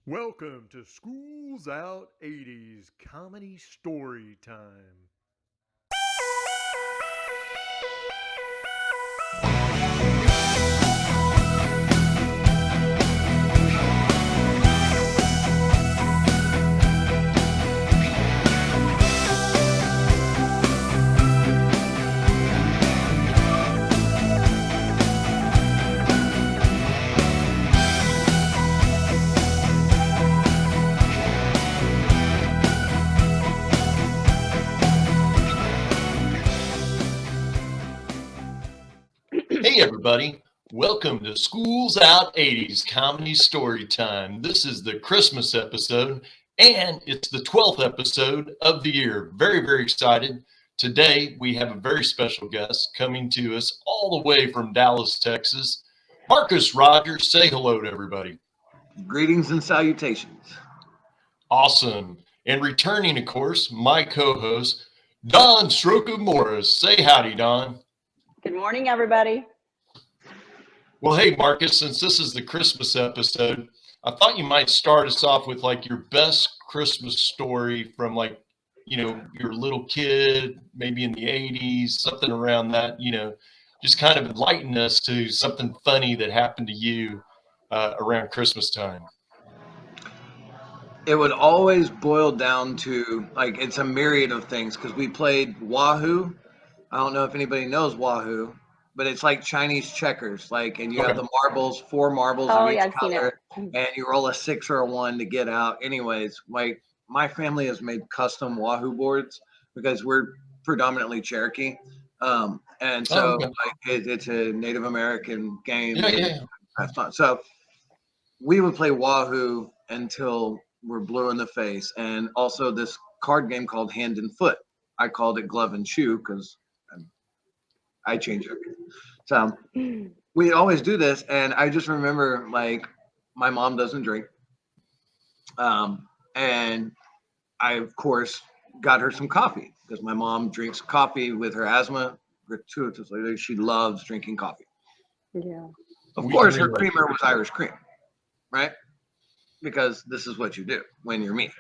Welcome to School's Out 80s Comedy Story Time. Hey, everybody. Welcome to School's Out 80s Comedy Story Time. This is the Christmas episode, and it's the 12th episode of the year. Very, very excited. Today, we have a very special guest coming to us all the way from Dallas, Texas. Marcus Rogers, say hello to everybody. Greetings and salutations. Awesome. And returning, of course, my co-host, Don Stroka Morris. Say howdy, Don. Good morning, everybody. Well, hey, Marcus, since this is the Christmas episode, I thought you might start us off with like your best Christmas story from your little kid, maybe in the 80s, something around that, just kind of enlighten us to something funny that happened to you around Christmas time. It would always boil down to, it's a myriad of things because we played Wahoo. I don't know if anybody knows Wahoo, but it's like Chinese checkers. And you have the marbles, 4 marbles of each color, and you roll a 6 or a 1 to get out. Anyways, my family has made custom Wahoo boards because we're predominantly Cherokee. And so it's a Native American game. Yeah. That's fun. So we would play Wahoo until we're blue in the face. And also this card game called Hand and Foot. I called it Glove and Shoe because I change it. So we always do this. And I just remember my mom doesn't drink. And I, of course, got her some coffee because my mom drinks coffee with her asthma gratuitously. She loves drinking coffee. Yeah. Of course, her creamer was Irish cream, right? Because this is what you do when you're me.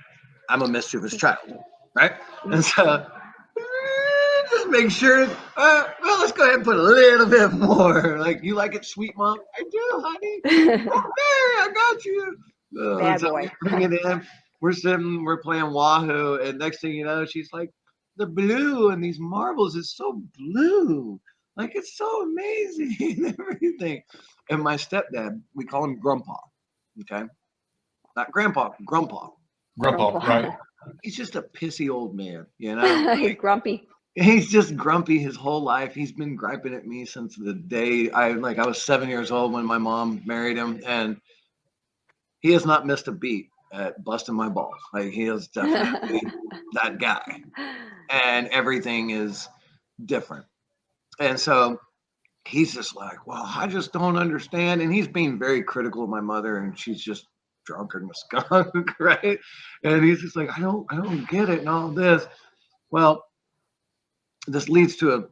I'm a mischievous child, right? And so just make sure, let's go ahead and put a little bit more. You like it sweet, Mom? I do, honey. Okay, I got you. Bad boy. Bring it in. We're sitting, we're playing Wahoo, and next thing you know, she's like, the blue and these marbles is so blue. It's so amazing and everything. And my stepdad, we call him Grandpa, okay? Not Grandpa, Grandpa. Grandpa, right? He's just a pissy old man, He's grumpy. He's just grumpy his whole life. He's been griping at me since the day I was 7 years old when my mom married him, and he has not missed a beat at busting my balls. He is definitely that guy, and everything is different. And so he's just like, well, I just don't understand. And he's being very critical of my mother, and she's just drunk and a skunk, right? And he's just like, I don't get it and all this. Well, this leads to a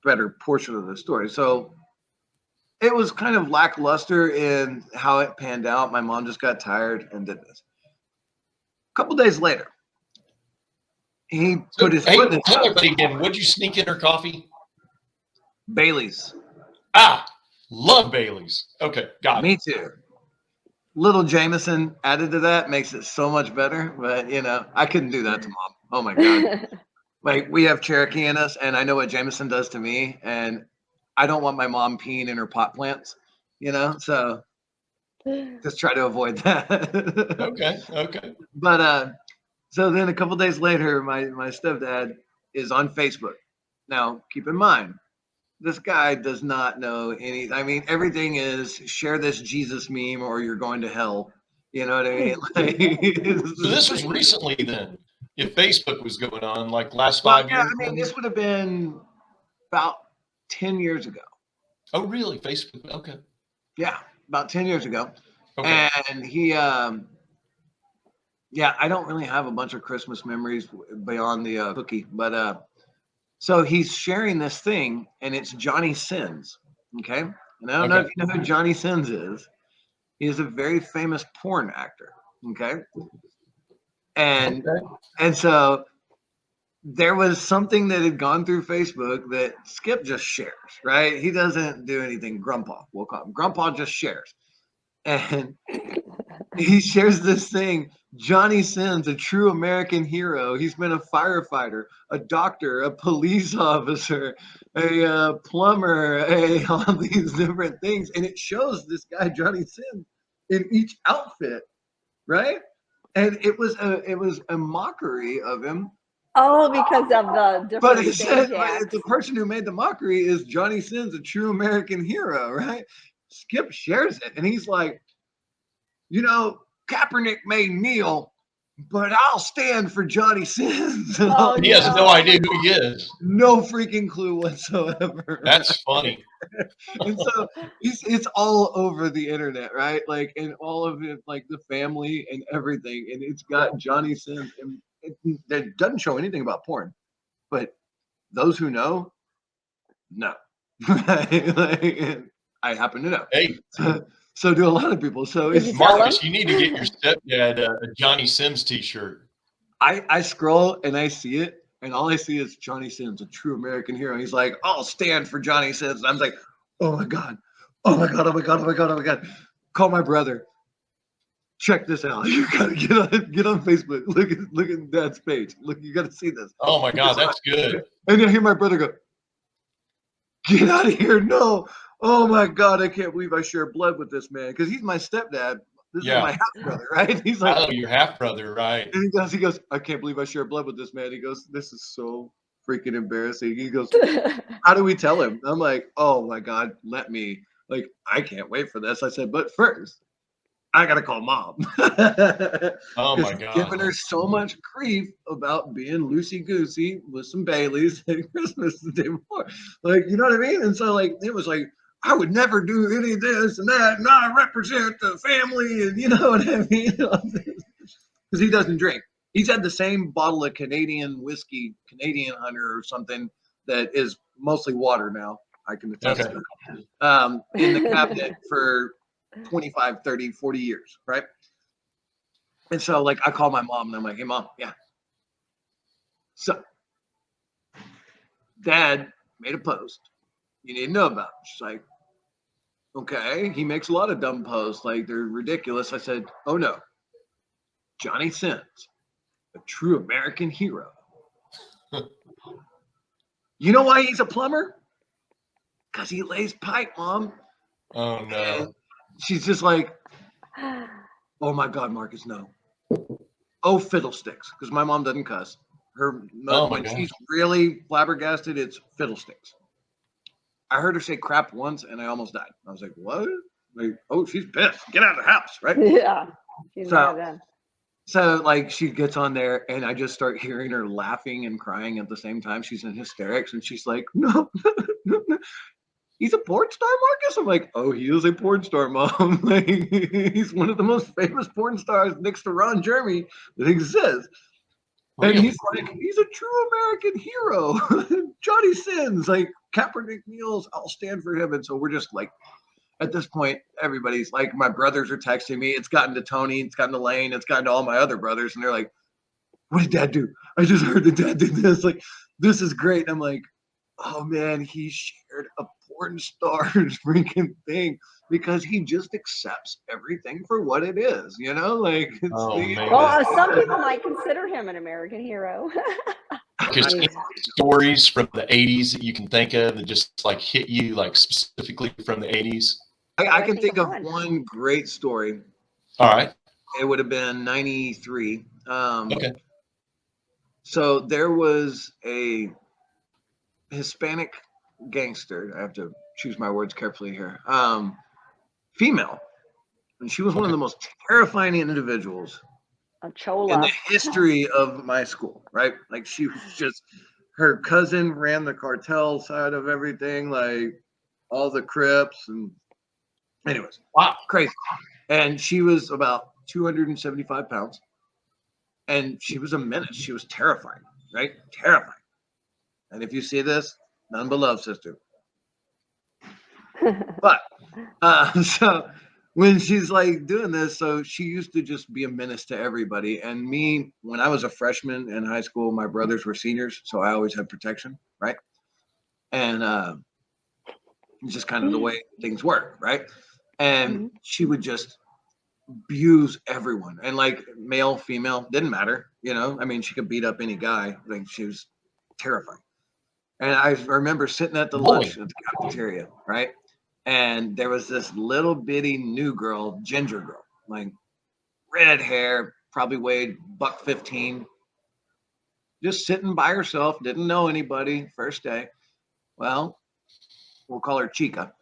better portion of the story. So it was kind of lackluster in how it panned out. My mom just got tired and did this. A couple days later, he put his foot in his tell everybody again, what'd you sneak in her coffee? Bailey's. Love Bailey's. Okay, got it. Me too. Little Jameson added to that makes it so much better. But, I couldn't do that to Mom. Oh, my God. We have Cherokee in us, and I know what Jameson does to me. And I don't want my mom peeing in her pot plants, so just try to avoid that. Okay. But so then a couple days later, my stepdad is on Facebook. Now, keep in mind, this guy does not know any. I mean, everything is share this Jesus meme or you're going to hell. You know what I mean? So this was recently then. If Facebook was going on last 5 years. I mean, this would have been about 10 years ago. Oh, really? Facebook? Okay. Yeah, about 10 years ago. Okay. And he, I don't really have a bunch of Christmas memories beyond the cookie, but so he's sharing this thing, and it's Johnny Sins, okay? And I don't know if you know who Johnny Sins is. He is a very famous porn actor. Okay. And so there was something that had gone through Facebook that Skip just shares, right? He doesn't do anything. Grandpa, we'll call him. Grandpa just shares. And he shares this thing. Johnny Sins, a true American hero. He's been a firefighter, a doctor, a police officer, a plumber, all these different things. And it shows this guy, Johnny Sins, in each outfit, right? And it was a mockery of him. Oh, because of the But different it said, stage but acts. the person who made the mockery is Johnny Sins, a true American hero, right? Skip shares it, and he's like, you know, Kaepernick may kneel, but I'll stand for Johnny Sins. Oh, He has no idea who he is. No freaking clue whatsoever. That's funny. And so it's all over the internet, right? Like, and all of it, like the family and everything, and it's got Johnny Sins, and it doesn't show anything about porn, but those who know. Like, I happen to know. Hey, So do a lot of people. So Did it's you tell Marcus, him? you need to get your stepdad a Johnny Sims T-shirt. I scroll and I see it, and all I see is Johnny Sins, a true American hero. He's like, I'll stand for Johnny Sins. And I'm like, oh my God. Oh my God. Oh my God. Oh my God. Oh my God. Call my brother. Check this out. You gotta get on Facebook. Look at Dad's page. Look, you gotta see this. Oh my God, that's good. And I hear my brother go, get out of here. No. Oh my God. I can't believe I share blood with this man. Because he's my stepdad. This is my half brother, right? He's like, oh, your half brother, right? And he goes, I can't believe I share blood with this man. He goes, this is so freaking embarrassing. He goes, how do we tell him? I'm like, oh my God, let me. Like, I can't wait for this. I said, but first, I gotta call Mom. Oh my God. Giving her so much grief about being loosey goosey with some Baileys at Christmas the day before. Like, you know what I mean? And so, like, it was like, I would never do any of this and that, and I represent the family, and you know what I mean? Because he doesn't drink. He's had the same bottle of Canadian whiskey, Canadian Hunter or something, that is mostly water now. I can attest to that. In the cabinet for 25, 30, 40 years, right? And so, like, I call my mom and I'm like, hey, Mom, yeah. So, Dad made a post you need to know about. She's like, okay. He makes a lot of dumb posts. Like, they're ridiculous. I said, oh, no. Johnny Sins, a true American hero. You know why he's a plumber? Because he lays pipe, Mom. Oh, no. And she's just like, oh, my God, Marcus, no. Oh, fiddlesticks. Because my mom doesn't cuss. When she's really flabbergasted, it's fiddlesticks. I heard her say crap once, and I almost died. I was like, what? Like, oh, she's pissed. Get out of the house, right? Yeah. She's mad then. So, like, she gets on there, and I just start hearing her laughing and crying at the same time. She's in hysterics, and she's like, no, no. He's a porn star, Marcus? I'm like, oh, he is a porn star, Mom. Like, he's one of the most famous porn stars next to Ron Jeremy that exists. Really? And he's like, he's a true American hero. Johnny Sins, like, Kaepernick kneels, I'll stand for him. And so we're just like, at this point, everybody's like, my brothers are texting me. It's gotten to Tony, it's gotten to Lane, it's gotten to all my other brothers. And they're like, what did Dad do? I just heard that Dad did this. Like, this is great. And I'm like, oh man, he shared a porn star's freaking thing because he just accepts everything for what it is, you know? Like, well, some people might consider him an American hero. Just stories from the 80s that you can think of that just like hit you, like specifically from the 80s. I can think of one great story. All right. It would have been 93. Okay. So there was a Hispanic gangster. I have to choose my words carefully here. Female. And she was one of the most terrifying individuals in the history of my school, right? Like, she was just, her cousin ran the cartel side of everything, like all the Crips, and anyways, wow, crazy. And she was about 275 pounds, and she was a menace. She was terrifying, right? Terrifying. And if you see this, none but love, sister. But so when she's like doing this, so she used to just be a menace to everybody. And me, when I was a freshman in high school, my brothers were seniors, so I always had protection, right? And it's just kind of the way things work, right? And Mhm. she would just abuse everyone, and like male, female, didn't matter, you know. I mean, she could beat up any guy. Like she was terrifying. And I remember sitting at the lunch Bullying. at the cafeteria, right? And there was this little bitty new girl, ginger girl, like red hair, probably weighed buck 15, just sitting by herself, didn't know anybody, first day. Well, we'll call her Chica.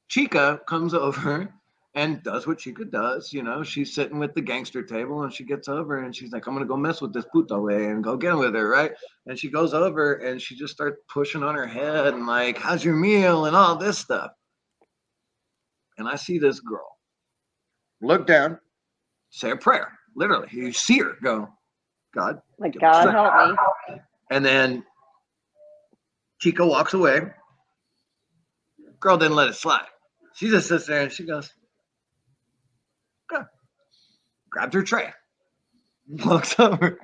Chica comes over and does what Chica does. You know, she's sitting with the gangster table and she gets over and she's like, I'm going to go mess with this puto way and go get with her, right? And she goes over and she just starts pushing on her head and like, how's your meal and all this stuff. And I see this girl look down, say a prayer. Literally, you see her go, God, Like, give me God strength. help me. And then Chica walks away. Girl didn't let it slide. She just sits there and she goes, okay. Grabs her tray, walks over,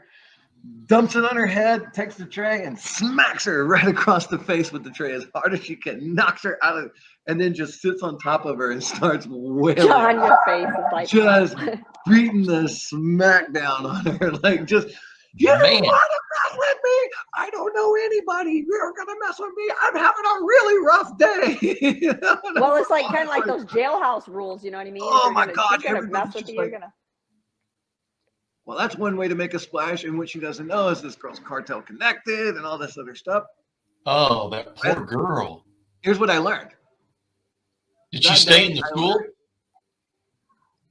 dumps it on her head, takes the tray, and smacks her right across the face with the tray as hard as she can, knocks her out of it, and then just sits on top of her and starts wailing. On your face is like, Just beating the smackdown on her, like just, you don't Man. want to mess with me. I don't know anybody. You're gonna mess with me. I'm having a really rough day. You know? well, it's like kind of like those jailhouse rules. You know what I mean? If Oh you're my gonna, God, she's gonna everybody's mess with just you. You're like, gonna. well, that's one way to make a splash. And what she doesn't know is this girl's cartel connected and all this other stuff. Oh, that poor girl. Here's what I learned. Did she That stay day, in the I school? learned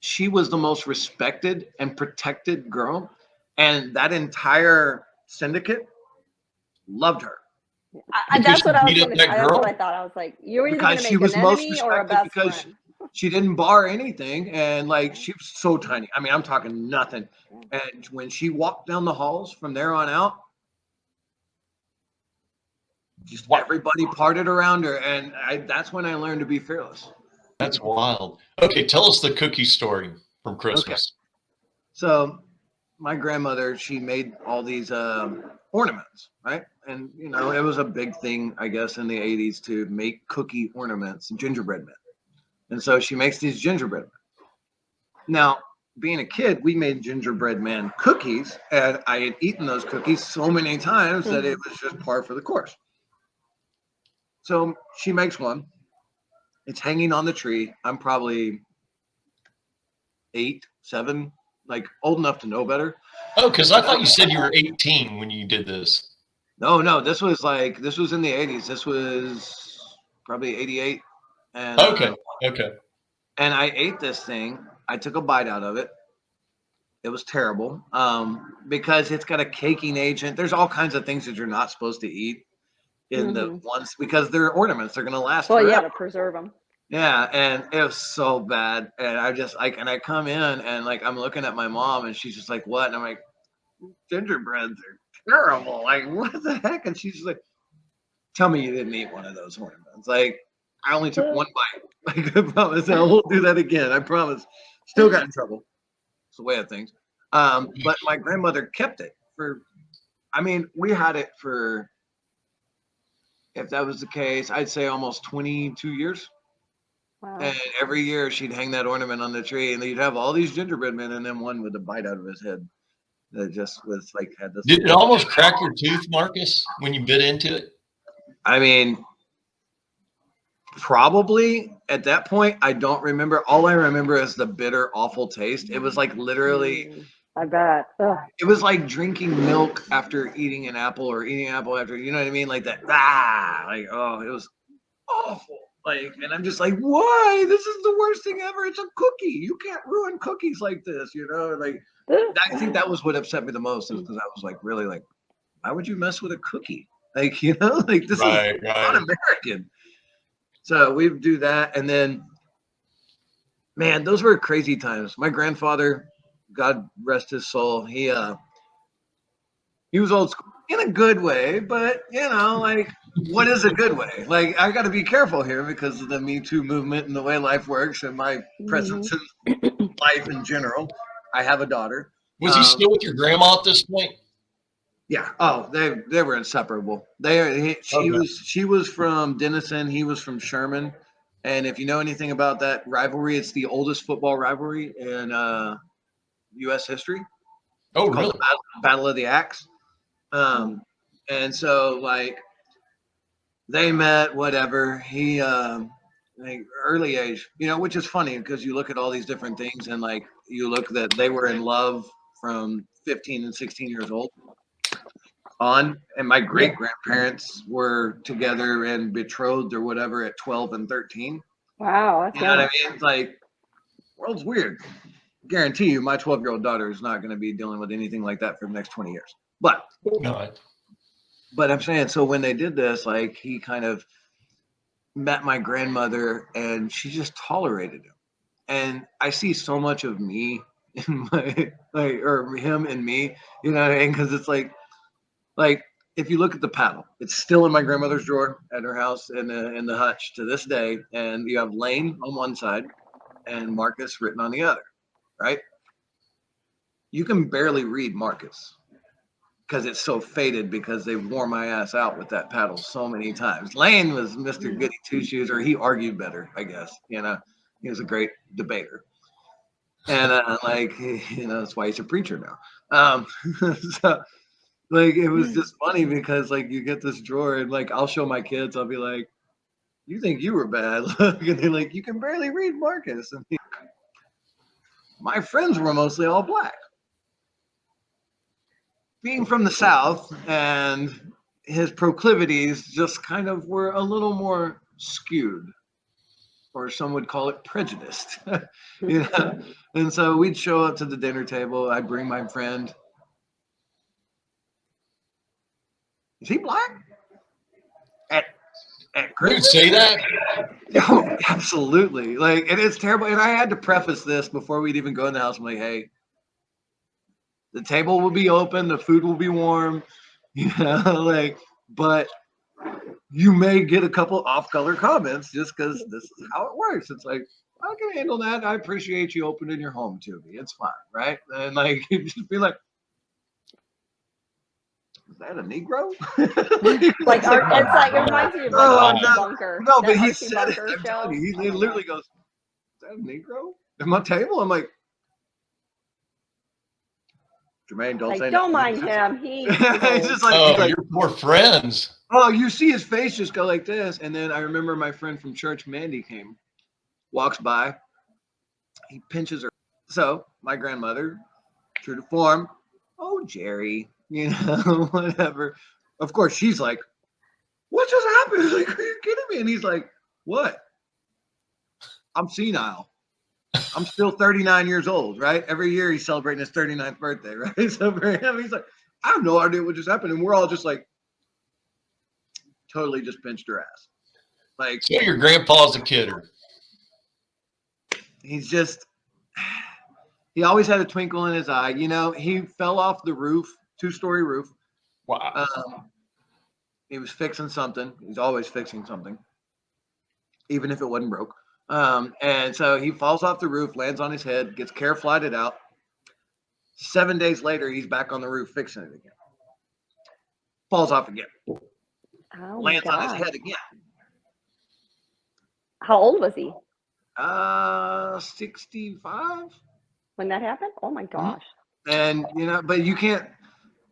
she was the most respected and protected girl, and that entire syndicate loved her Because That's she what I was beat up gonna. that That's what I girl? thought. I was like, you're either because gonna she make an was most enemy or a respected best because friend. she didn't bar anything, and like she was so tiny. I mean, I'm talking nothing. And when she walked down the halls from there on out, just Wow, everybody parted around her, and that's when I learned to be fearless. that's wild. Okay, tell us the cookie story from Okay, Christmas. so my grandmother, she made all these ornaments, right? And you know, it was a big thing, I guess, in the 80s to make cookie ornaments and gingerbread men. And so she makes these gingerbread men. Now, being a kid, we made gingerbread man cookies, and I had eaten those cookies so many times that it was just par for the course. So she makes one. It's hanging on the tree. I'm probably 8, 7, like old enough to know better. Oh, because I thought you said you were 18 when you did this. No, this was in the 80s. This was probably 88. And Okay, okay. and I ate this thing. I took a bite out of it. It was terrible because it's got a caking agent. There's all kinds of things that you're not supposed to eat in the ones because they're ornaments. They're going to last Well, yeah, forever. to preserve them. Yeah, and it was so bad. And I just like, and I come in and like I'm looking at my mom, and she's just like, "What?" And I'm like, "Gingerbreads are terrible. Like, what the heck?" And she's just like, "Tell me you didn't eat one of those ornaments." Like, I only took one bite. Like, I promise I won't do that again. I promise. Still got in trouble. It's the way of things. But my grandmother kept it for. I mean, we had it for. If that was the case, I'd say almost 22 years. Wow. And every year she'd hang that ornament on the tree, and you'd have all these gingerbread men, and then one with a bite out of his head that just was like had this. Did it almost crack your tooth, Marcus, when you bit into it? I mean, probably at that point, I don't remember. All I remember is the bitter, awful taste. It was like literally. I bet. Ugh. It was like drinking milk after eating an apple, or eating an apple after, you know what I mean, like that. Like, oh, it was awful. Like, and I'm just like, why? This is the worst thing ever. It's a cookie. You can't ruin cookies like this, you know? Like, I think that was what upset me the most, is because I was like, really, like, why would you mess with a cookie? Like, you know, like this is not American. So we do that, and then, man, those were crazy times. My grandfather, God rest his soul, he was old school. in a good way, but like, what is a good way? Like, I got to be careful here because of the Me Too movement and the way life works and my presence in life in general. I have a daughter. Was he still with your grandma at this point? Yeah. Oh, they were inseparable. She was from Denison. He was from Sherman. And if you know anything about that rivalry, it's the oldest football rivalry in U.S. history. Oh, It's called really? the Battle of the Axe. And so like they met, whatever. He like early age, which is funny because you look at all these different things and like you look that they were in love from 15 and 16 years old on, and my great grandparents were together and betrothed or whatever at 12 and 13. Wow, that's You know what I young. mean? It's like, world's weird. Guarantee you my 12-year-old daughter is not going to be dealing with anything like that for the next 20 years. No. But I'm saying, so when they did this, like, he kind of met my grandmother and she just tolerated him. And I see so much of me in my, like, or him and me, you know what I mean? Because it's like if you look at the paddle, it's still in my grandmother's drawer at her house in the hutch to this day. And you have Lane on one side and Marcus written on the other, right? You can barely read Marcus because it's so faded because they wore my ass out with that paddle so many times. Lane was Mr. Goody Two Shoes, or he argued better, I guess. He was a great debater. And that's why he's a preacher now. So like, it was just funny because like you get this drawer and like I'll show my kids, I'll be like, you think you were bad? Look, and they're like, you can barely read Marcus. And my friends were mostly all black. Being from the South, and his proclivities just kind of were a little more skewed, or some would call it prejudiced. And so we'd show up to the dinner table. I'd bring my friend. Is he black? At You would Christmas? say that? Oh, absolutely. Like, and it's terrible. And I had to preface this before we'd even go in the house. I'm like, hey, the table will be open, the food will be warm, but you may get a couple off-color comments just because this is how it works. It's like, I can handle that. I appreciate you opening your home to me. It's fine, right? And like, you just be like, is that a Negro? It's like it reminds me of like Archie Bunker. No, that but he Archie said it. Bunker I'm show. telling you, Oh he my literally gosh. goes, is that a Negro at my table? I'm like, Jermaine, don't say Don't nothing. mind him. He's It's just like, Oh, your poor friends. oh, you see his face just go like this. And then I remember my friend from church, Mandy, walks by. He pinches her. So my grandmother, true to form, oh, Jerry, whatever. Of course, she's like, what just happened? Like, are you kidding me? And he's like, what? I'm senile. I'm still 39 years old, right? Every year he's celebrating his 39th birthday, right? So for him, he's like, I have no idea what just happened. And we're all just like, totally just pinched her ass. Like, So your grandpa's a kidder. He's just, he always had a twinkle in his eye. He fell off the roof, 2-story roof. Wow. He was fixing something. He's always fixing something, even if it wasn't broke. And so he falls off the roof, lands on his head, gets care flighted out. 7 days later, he's back on the roof fixing it again. Falls off again. Oh Lands my on his gosh. head again. How old was he 65. when that happened? Oh my gosh. And, but you can't.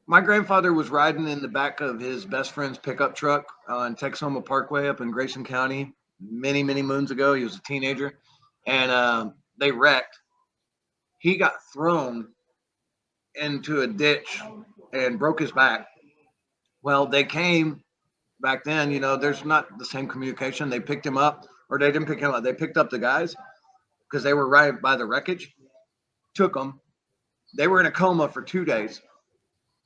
My grandfather was riding in the back of his best friend's pickup truck on Texoma Parkway up in Grayson County many, many moons ago. He was a teenager, and they wrecked. He got thrown into a ditch and broke his back. Well, they came back then, there's not the same communication. They picked him up, or they didn't pick him up. They picked up the guys because they were right by the wreckage, took them. They were in a coma for 2 days.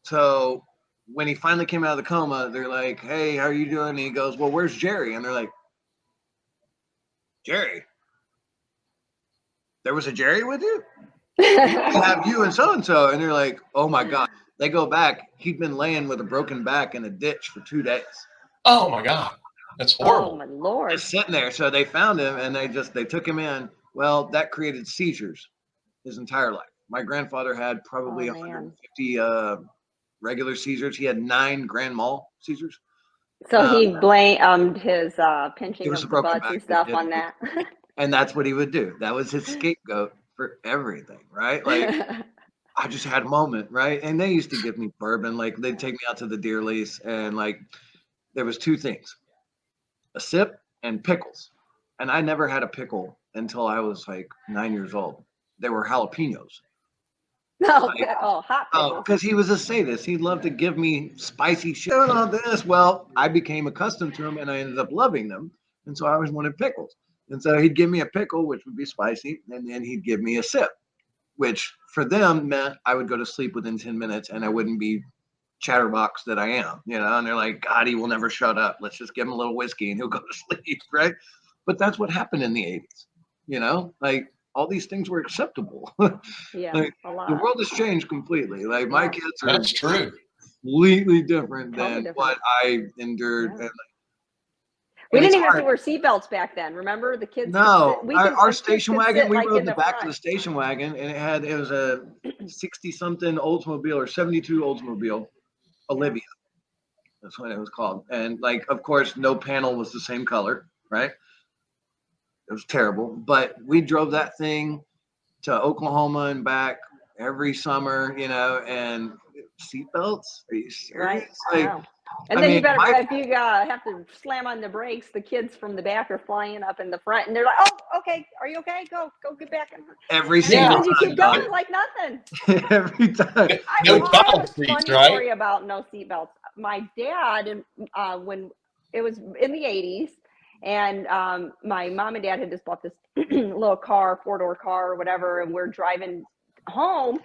So when he finally came out of the coma, they're like, hey, how are you doing? And he goes, well, where's Jerry? And they're like, Jerry? There was a Jerry with you? We have you and so-and-so. And they're like, oh my God. They go back. He'd been laying with a broken back in a ditch for 2 days. Oh my God. That's Oh horrible. my Lord. Just sitting there. So they found him and they took him in. Well, that created seizures his entire life. My grandfather had probably Oh, man. 150 regular seizures. He had 9 grand mal seizures. So he blamed his It pinching was of a the broken butts back and that stuff did on it. that. And that's what he would do. That was his scapegoat for everything, right? Like, I just had a moment, right? And they used to give me bourbon. Like, they'd take me out to the deer lease, and like, there was 2 things: a sip and pickles. And I never had a pickle until I was like 9 years old. They were jalapenos. No, Like, hot oh, pickles. because he was a sadist. He loved to give me spicy shit and all this. Well, I became accustomed to them, and I ended up loving them. And so I always wanted pickles. And so he'd give me a pickle, which would be spicy, and then he'd give me a sip, which for them meant I would go to sleep within 10 minutes and I wouldn't be chatterbox that I am, and they're like, God, he will never shut up. Let's just give him a little whiskey and he'll go to sleep, right? But that's what happened in the 80s, like all these things were acceptable. Yeah, Like a the lot. world has changed completely. Like my Yeah. kids are That's true. completely different Totally than different. what I endured. Yeah. And, We and didn't it's even have hard. to wear seatbelts back then. Remember, the kids could No, sit. our Kids station could wagon, sit we like rode in the the back of front. the station wagon, and it was a 60-something Oldsmobile or 72 Oldsmobile Olivia. That's what it was called. And like, of course, no panel was the same color, right? It was terrible. But we drove that thing to Oklahoma and back every summer, and seatbelts? Are you Right. serious? I Like, know. And I then you mean, better, if you have to slam on the brakes, the kids from the back are flying up in the front, and they're like, "Oh, okay, are you okay? Go get back." every And single then you time, keep dog. going like nothing. Every time. No I have a child seats, funny right? story about no seatbelts. My dad, when it was in the 80s, and my mom and dad had just bought this little car, 4-door car or whatever, and we're driving home.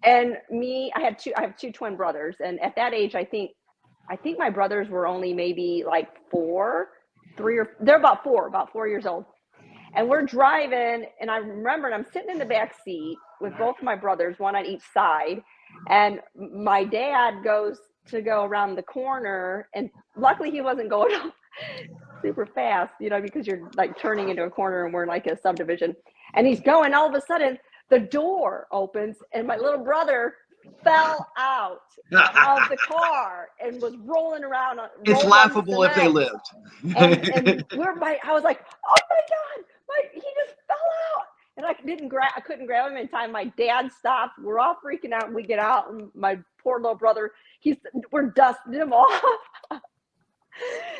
And I have 2 twin brothers, and at that age, I think my brothers were only maybe like they're about 4 years old. And we're driving, and I remember I'm sitting in the back seat with both my brothers, one on each side. And my dad goes to go around the corner, and luckily he wasn't going super fast, because you're like turning into a corner and we're like a subdivision. And he's going, all of a sudden, the door opens, and my little brother fell out of the car and was rolling around. It's laughable if they lived. And I was like, oh my God, he just fell out. And I couldn't grab him in time. My dad stopped. We're all freaking out, and we get out, and my poor little brother, we're dusting him off.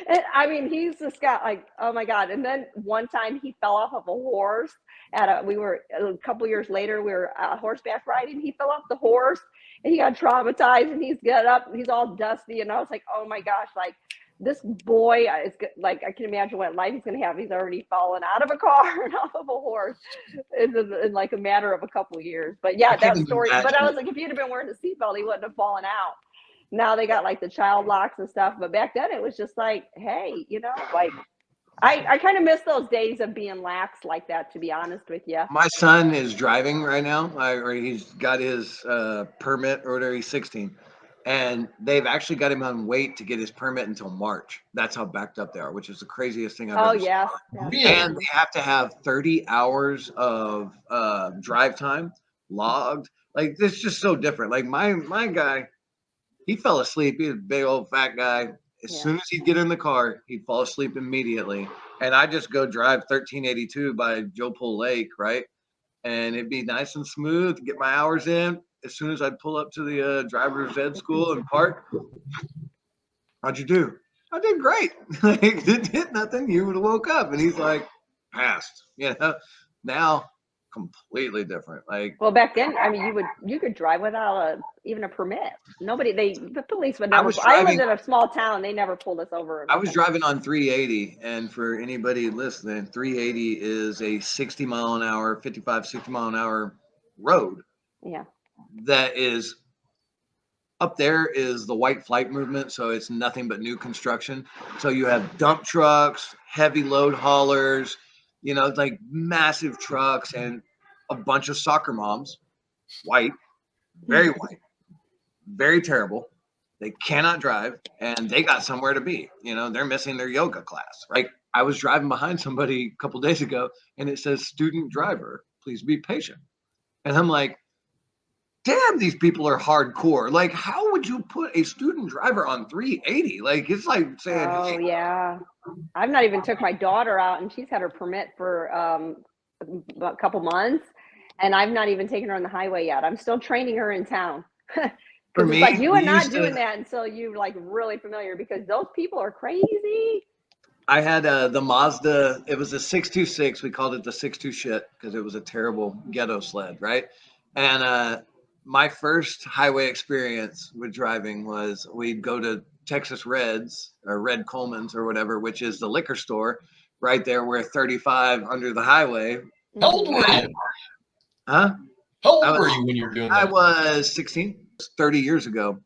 And I mean, he's just got like, oh my God. And then one time he fell off of a horse we were a couple years later, we were horseback riding. He fell off the horse and he got traumatized, and he's got up and he's all dusty. And I was like, oh my gosh, like this boy is like, I can imagine what life he's going to have. He's already fallen out of a car and off of a horse in like a matter of a couple of years. But yeah, that story. But I was like, if you'd have been wearing a seatbelt, he wouldn't have fallen out. Now they got like the child locks and stuff, but back then it was just like, hey, like I kind of miss those days of being lax like that, to be honest with you. My son is driving right now, or he's got his permit, or whatever. He's 16, and they've actually got him on wait to get his permit until March. That's how backed up they are, which is the craziest thing I've ever seen. Yes. Really? And they have to have 30 hours of drive time logged. Like, it's just so different. Like my guy, he fell asleep. He was a big old fat guy. As soon as he'd get in the car, he'd fall asleep immediately. And I just go drive 1382 by Joe Pool Lake, right? And it'd be nice and smooth, get my hours in. As soon as I'd pull up to the driver's ed school and park, how'd you do? I did great. Like, did nothing. You would have woke up. And he's like, passed. Now completely different. Like, Well, back then, I mean, you could drive without even a permit. The police would never. I lived in a small town. They never pulled us over. I was driving on 380, and for anybody listening, 380 is a 60 mile an hour, 55, 60 mile an hour road. Yeah. That is up there is the white flight movement, so it's nothing but new construction. So you have dump trucks, heavy load haulers, like massive trucks, and a bunch of soccer moms, white, very white, very terrible. They cannot drive, and they got somewhere to be. You know, they're missing their yoga class. Right? I was driving behind somebody a couple days ago, and it says student driver, please be patient. And I'm like, damn, these people are hardcore. Like, how would you put a student driver on 380? Like, it's like saying, Oh hey, yeah. I've not even took my daughter out, and she's had her permit for a couple months, and I've not even taken her on the highway yet. I'm still training her in town. for Because it's me, like you we are not used doing to. that until you're like really familiar, because those people are crazy. I had the Mazda. It was a 626. We called it the 62 shit because it was a terrible ghetto sled, right? And my first highway experience with driving was we'd go to Texas Reds or Red Coleman's or whatever, which is the liquor store right there where 35 under the highway. How old were you? Huh? How I old was, were you when you were doing I that? was 16. 30 years ago,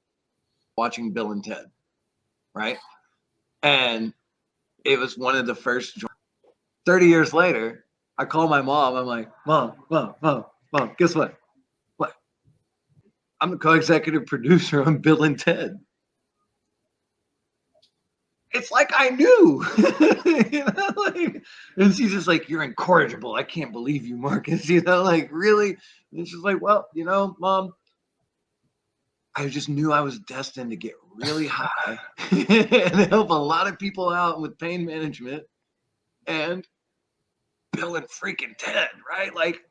watching Bill and Ted, right? And it was one of the first. 30 years later, I call my mom. I'm like, Mom, guess what? What? I'm the co-executive producer on Bill and Ted. It's like I knew, you know, like, and she's just like, you're incorrigible. I can't believe you, Marcus, you know, like really. And she's like, well, you know, Mom, I just knew I was destined to get really high and help a lot of people out with pain management and Bill and freaking Ted, right? Like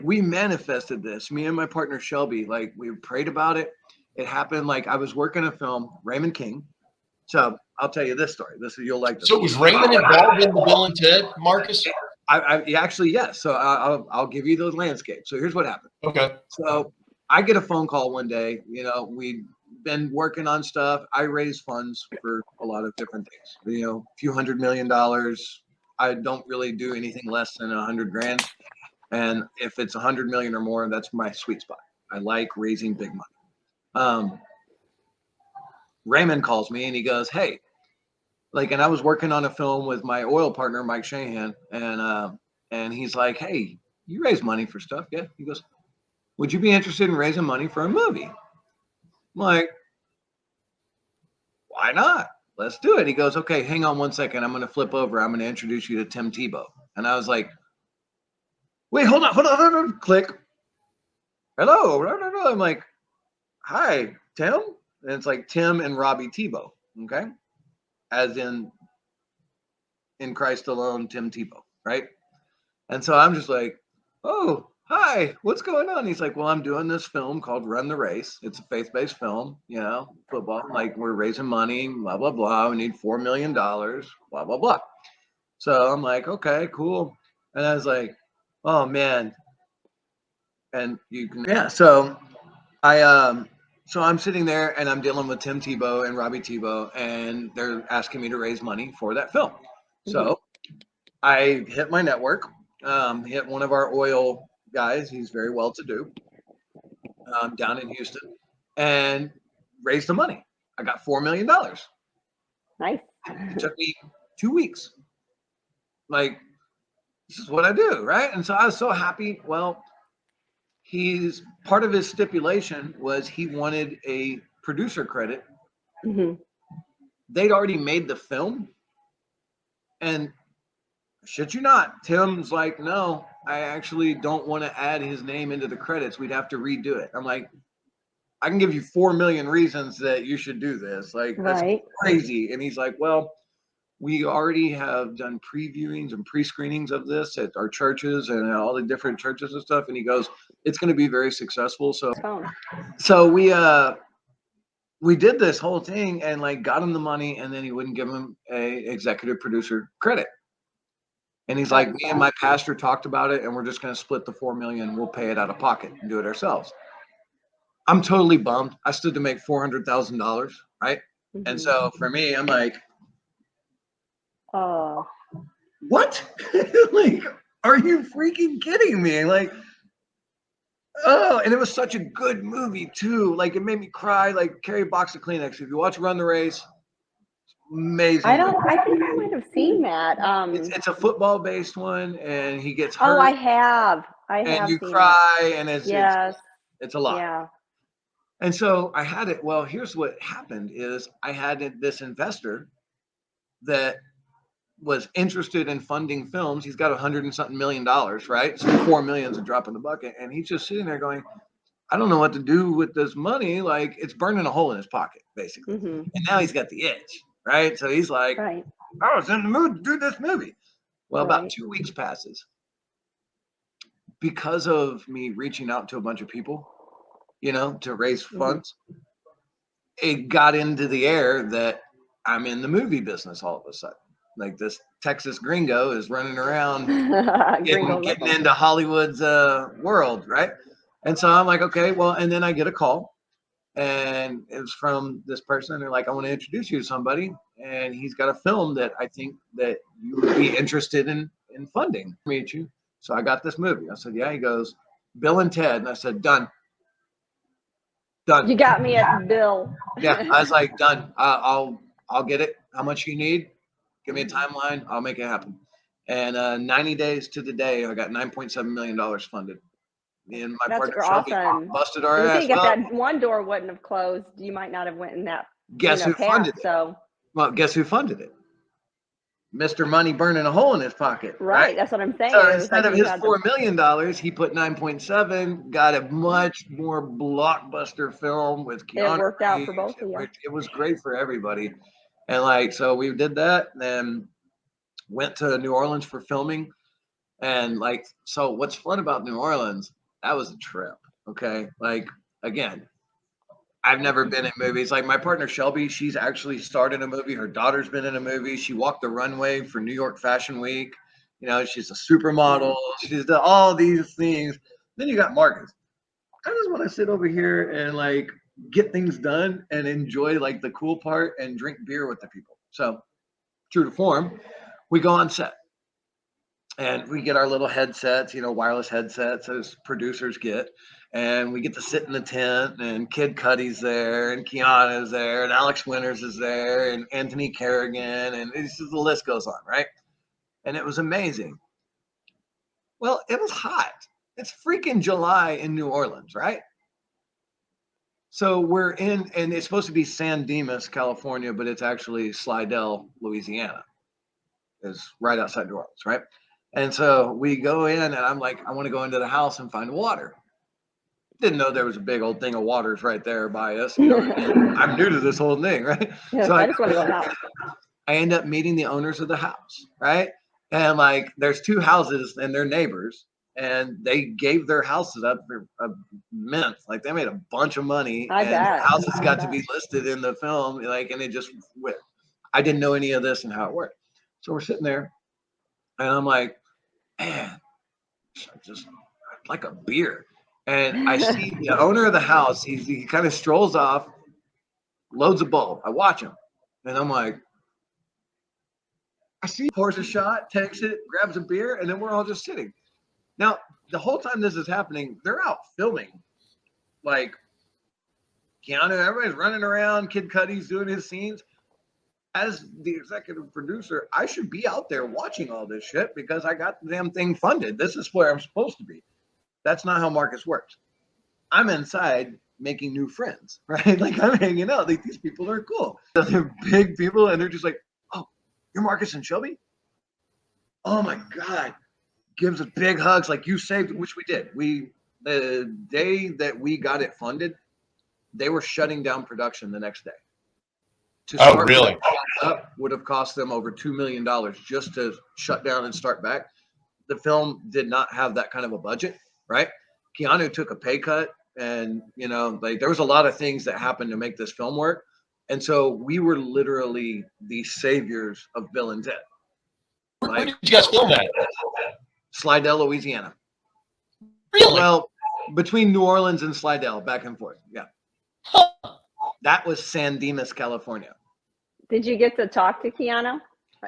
we manifested this. Me and my partner Shelby, like we prayed about it. It happened. Like I was working a film, Raymond King. So I'll tell you this story. You'll like this. So was Raymond involved in the Bill and Ted, Marcus? I actually yes. So I'll give you the landscape. So here's what happened. Okay. So I get a phone call one day. You know, we'd been working on stuff. I raise funds for a lot of different things. You know, a few $100 million. I don't really do anything less than $100,000. And if it's 100 million or more, that's my sweet spot. I like raising big money. Raymond calls me and he goes, hey, like, and I was working on a film with my oil partner, Mike Shahan. And he's like, hey, you raise money for stuff. Yeah. He goes, would you be interested in raising money for a movie? I'm like, why not? Let's do it. He goes, okay, hang on one second. I'm going to flip over. I'm going to introduce you to Tim Tebow. And I was like, wait, hold on. Click. Hello. I'm like, hi, Tim. And it's like Tim and Robbie Tebow. Okay. As in Christ alone, Tim Tebow. Right. And so I'm just like, oh, hi, what's going on? He's like, well, I'm doing this film called Run the Race. It's a faith-based film, you know, football. Like we're raising money, blah, blah, blah. We need $4 million, blah, blah, blah. So I'm like, okay, cool. And I was like, oh man. And you can, yeah. So I'm sitting there and I'm dealing with Tim Tebow and Robbie Tebow, and they're asking me to raise money for that film. So I hit my network, hit one of our oil guys. He's very well to do down in Houston, and raised the money. I got $4 million. Nice. It took me 2 weeks. Like, this is what I do, right? And so I was so happy. Well, he's part of his stipulation was he wanted a producer credit. They'd already made the film, and shit you not, Tim's like, no, I actually don't want to add his name into the credits. We'd have to redo it. I'm like, I can give you 4 million reasons that you should do this. Like, that's crazy. And he's like, well, we already have done previewings and pre-screenings of this at our churches and all the different churches and stuff. And he goes, it's going to be very successful. So we did this whole thing and like got him the money, and then he wouldn't give him a executive producer credit. And he's like, me and my pastor talked about it, and we're just going to split the 4 million. We'll pay it out of pocket and do it ourselves. I'm totally bummed. I stood to make $400,000, right? And so for me, I'm like, what? Like, are you freaking kidding me? Like, oh, and it was such a good movie too. Like, it made me cry. Like, carry a box of Kleenex. If you watch Run the Race, amazing. I think I might have seen that. It's a football-based one, and he gets Oh, hurt. I have. And you seen cry, and it's yes. it's a lot. Yeah. And so I had it. Well, here's what happened is I had this investor that was interested in funding films. He's got $100 and something million, right? So 4 million is a drop in the bucket. And he's just sitting there going, I don't know what to do with this money. Like it's burning a hole in his pocket, basically. Mm-hmm. And now he's got the itch, right? So he's like, Right. I was in the mood to do this movie. Well, about Right. 2 weeks passes because of me reaching out to a bunch of people, to raise funds. It got into the air that I'm in the movie business all of a sudden. Like this Texas gringo is running around getting into Hollywood's world, right? And so I'm like, okay, well, and then I get a call, and it was from this person. They're like, I want to introduce you to somebody, and he's got a film that I think that you would be interested in funding. Meet you. So I got this movie. I said, yeah. He goes, Bill and Ted, and I said, done. You got me at Bill. Yeah, I was like, done. I'll get it. How much you need? Give me a timeline. I'll make it happen. And 90 days to the day, I got $9.7 million funded. Me and my partner Shelby busted our ass. If that one door wouldn't have closed, you might not have went in that. Guess who funded it? So, well, guess who funded it? Mr. Money burning a hole in his pocket. Right. That's what I'm saying. So instead of his $4 million, he put 9.7. Got a much more blockbuster film with Keanu. It worked out for both of you. It was great for everybody. And so we did that, and then went to New Orleans for filming. And so what's fun about New Orleans, that was a trip. Okay. Again, I've never been in movies. Like my partner Shelby, she's actually starred in a movie. Her daughter's been in a movie. She walked the runway for New York Fashion Week. She's a supermodel. She's done all these things. Then you got Marcus. I just want to sit over here and get things done and enjoy the cool part and drink beer with the people. So true to form, we go on set. And we get our little headsets, wireless headsets as producers get. And we get to sit in the tent, and Kid Cudi's there, and Keanu's there, and Alex Winters is there, and Anthony Kerrigan, and the list goes on, right? And it was amazing. Well, it was hot. It's freaking July in New Orleans, right? So we're in, and it's supposed to be San Dimas, California, but it's actually Slidell, Louisiana. It's right outside New Orleans, right? And so we go in, and I'm like, I want to go into the house and find water. Didn't know there was a big old thing of waters right there by us. I'm new to this whole thing, right? Yeah, so I just want to go out. I end up meeting the owners of the house, right? And there's 2 houses, and they're neighbors, and they gave their houses up for a mint. They made a bunch of money, and their houses got to be listed in the film, and it just went. I didn't know any of this and how it worked. So we're sitting there, and I'm like, man, just like a beer. And I see the owner of the house, he kind of strolls off, loads a bulb. I watch him, and I'm like, I see, pours a shot, takes it, grabs a beer, and then we're all just sitting. Now, the whole time this is happening, they're out filming. Keanu, everybody's running around, Kid Cudi's doing his scenes. As the executive producer, I should be out there watching all this shit because I got the damn thing funded. This is where I'm supposed to be. That's not how Marcus works. I'm inside making new friends, right? I'm hanging out. These people are cool. They're big people, and they're just like, oh, you're Marcus and Shelby? Oh my God. Gives us big hugs. You saved, which we did. The day that we got it funded, they were shutting down production the next day. Oh, really? Up would have cost them over $2 million just to shut down and start back. The film did not have that kind of a budget, right? Keanu took a pay cut, and there was a lot of things that happened to make this film work. And so we were literally the saviors of Bill and Ted. Where did you guys film that? Slidell, Louisiana. Really? Well, between New Orleans and Slidell, back and forth. Yeah. Huh. That was San Dimas, California. Did you get to talk to Keanu?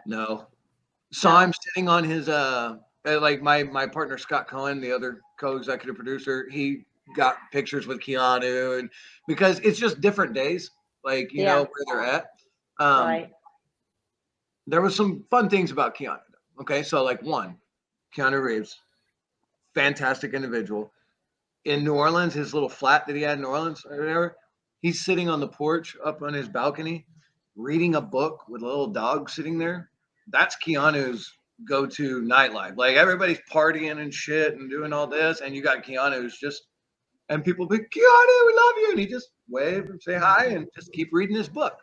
No. Saw him sitting on his my partner Scott Cohen, the other co-executive producer, he got pictures with Keanu, and because it's just different days, know where they're at. Right. There was some fun things about Keanu. Okay, so one, Keanu Reeves, fantastic individual. In New Orleans, his little flat that he had in New Orleans or whatever, he's sitting on the porch up on his balcony, reading a book with a little dog sitting there. That's Keanu's go-to nightlife. Like everybody's partying and shit and doing all this, and you got Keanu's just, and people be, Keanu, we love you, and he just wave and say hi and just keep reading his book.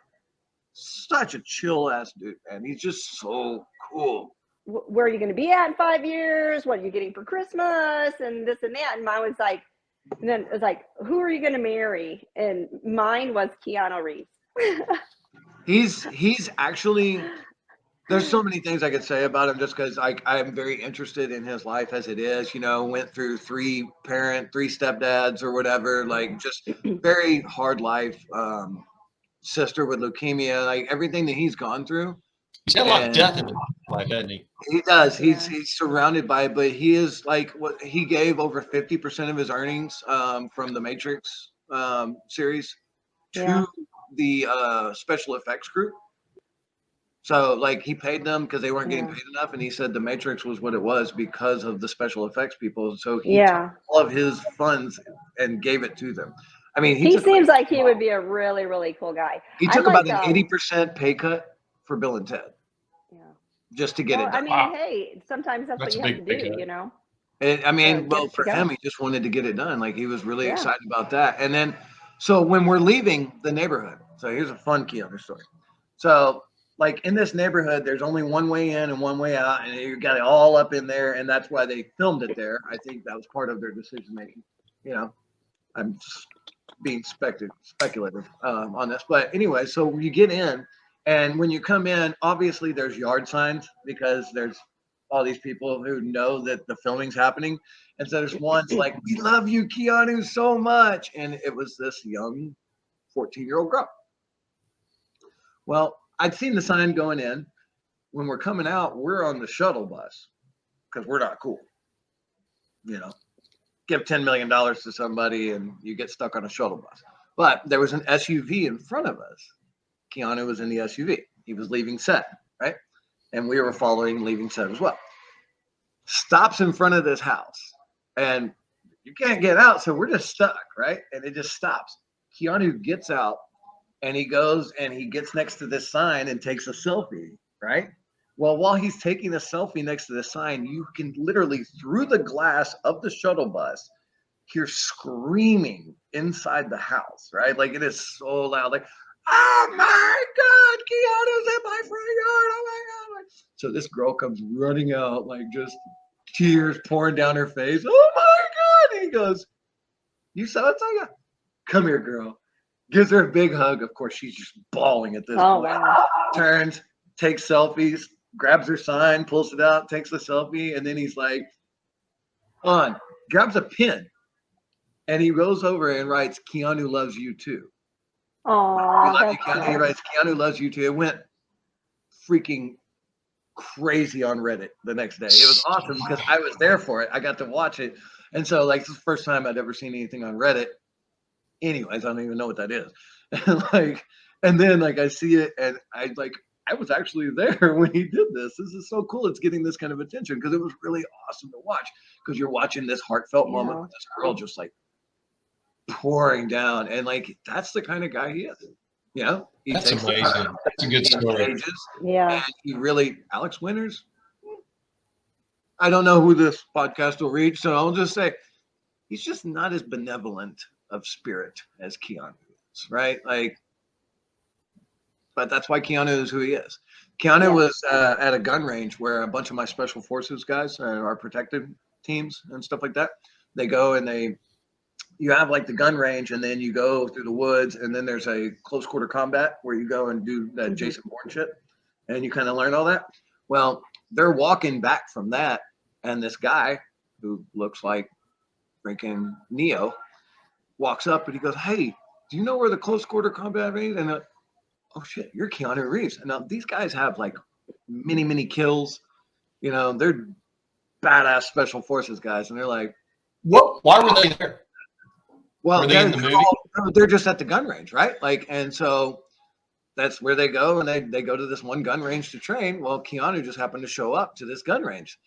Such a chill ass dude, man. He's just so cool. Where are you going to be at in 5 years? What are you getting for Christmas? And this and that. And mine was like, and then it was like, who are you going to marry? And mine was Keanu Reeves. He's actually, there's so many things I could say about him just because I'm very interested in his life as it is. You know, went through three stepdads or whatever, like just very hard life. Sister with leukemia, like everything that he's gone through. He's got a lot of death in his life, hasn't he? He does. He's surrounded by it, but he is like what he gave over 50% of his earnings from the Matrix series to the special effects group. So like he paid them because they weren't getting paid enough, and he said the Matrix was what it was because of the special effects people. So he took all of his funds and gave it to them. I mean, he seems like he would be a really, really cool guy. He took about an 80% pay cut for Bill and Ted. Yeah. Just to get it done. I mean, hey, sometimes that's what you have to do, you know? I mean, well, for him, he just wanted to get it done. Like he was really excited about that. And then, so when we're leaving the neighborhood, so here's a fun Keanu story. So like in this neighborhood, there's only one way in and one way out, and you got it all up in there. And that's why they filmed it there. I think that was part of their decision making. You know, I'm being speculative on this, but anyway, so you get in, and when you come in, obviously there's yard signs because there's all these people who know that the filming's happening, and so there's one's like, we love you, Keanu, so much, and it was this young 14-year-old girl. Well, I'd seen the sign going in. When we're coming out, we're on the shuttle bus because we're not cool, you know. Give $10 million to somebody and you get stuck on a shuttle bus. But there was an SUV in front of us. Keanu was in the SUV. He was leaving set, right? And we were following, leaving set as well. Stops in front of this house. And you can't get out, so we're just stuck, right? And it just stops. Keanu gets out and he goes and he gets next to this sign and takes a selfie, right? Well, while he's taking a selfie next to the sign, you can literally, through the glass of the shuttle bus, hear screaming inside the house, right? Like it is so loud, like, oh my God, Keanu's in my front yard, oh my God. So this girl comes running out, like just tears pouring down her face. Oh my God. And he goes, you saw it, Tanya? Come here, girl. Gives her a big hug. Of course, she's just bawling at this point. Wow. Turns, takes selfies, grabs her sign, pulls it out, takes the selfie, and then he's like, grabs a pen, and he goes over and writes, Keanu loves you too. Oh, Keanu. He writes, Keanu loves you too. It went freaking crazy on Reddit the next day. It was awesome because I was there for it. I got to watch it. And so like this is the first time I'd ever seen anything on Reddit. Anyways, I don't even know what that is. And then like I see it and I was actually there when he did this. This is so cool. It's getting this kind of attention because it was really awesome to watch because you're watching this heartfelt moment with this girl just like pouring down. And like, that's the kind of guy he is. You know, that's amazing. That's a good story. And he really, Alex Winters, I don't know who this podcast will reach. So I'll just say he's just not as benevolent of spirit as Keanu is, right? Like, but that's why Keanu is who he is. Keanu was at a gun range where a bunch of my special forces guys, our protective teams and stuff like that, they go and you have like the gun range and then you go through the woods and then there's a close quarter combat where you go and do that Jason Bourne shit and you kind of learn all that. Well, they're walking back from that and this guy who looks like freaking Neo walks up and he goes, hey, do you know where the close quarter combat is? And oh shit, you're Keanu Reeves. And now these guys have like many kills. You know, they're badass special forces guys. And they're like, what? Why were they there? Well, were they in the movie? They're just at the gun range, right? Like, and so that's where they go. And they go to this one gun range to train. Well, Keanu just happened to show up to this gun range.